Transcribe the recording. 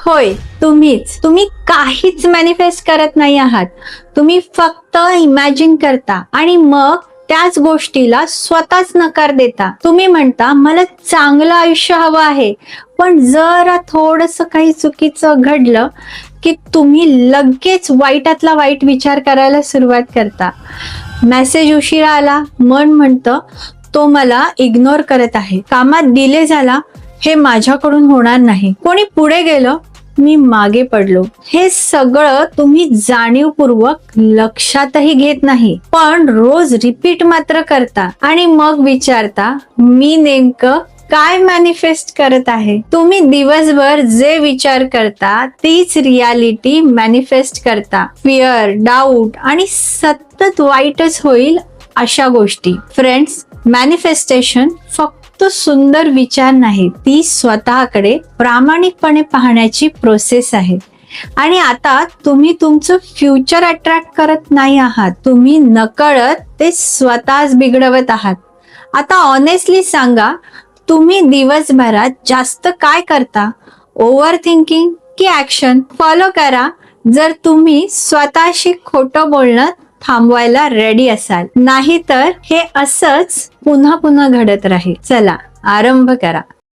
होय, तुम्ही काहीच मॅनिफेस्ट करत नाही आहात. तुम्ही फक्त इमॅजिन करता आणि मग त्याच गोष्टीला स्वतःच नकार देता. तुम्ही म्हणता मला चांगलं आयुष्य हवं आहे, पण जरा थोडस काही चुकीचं घडलं की तुम्ही लगेच वाईटातला वाईट विचार करायला सुरुवात करता. मेसेज उशिरा आला, मन म्हणतं तो मला इग्नोर करत आहे. कामात डिले झाला, हे माझ्याकडून होणार नाही. कोणी पुढे गेलं, मी मागे पडलो. हे सगळं तुम्ही जाणीवपूर्वक लक्षातही घेत नाही, पण रोज रिपीट मात्र करता आणि मग विचारता मी नेमकं काय मॅनिफेस्ट करत आहे. तुम्ही दिवसभर जे विचार करता तीच रियालिटी मॅनिफेस्ट करता. फिअर, डाऊट आणि सतत वाईटच होईल अशा गोष्टी. फ्रेंड्स, मॅनिफेस्टेशन फक्त सुंदर विचार नाही, ती स्वतःकडे प्रामाणिकपणे पाहण्याची प्रोसेस आहे. आणि आता तुम्ही तुमचं फ्युचर अट्रॅक्ट करत नाही आहात, तुम्ही नकळत ते स्वतःच बिघडवत आहात. आता ऑनेस्टली सांगा, तुम्ही दिवसभरात जास्त काय करता? ओव्हर थिंकिंग की ऍक्शन? फॉलो करा जर तुम्ही स्वतःशी खोटं बोलणं थांबवायला रेडी असाल. नाहीतर हे असंच पुन्हा पुन्हा घडत राहील. चला, आरंभ करा.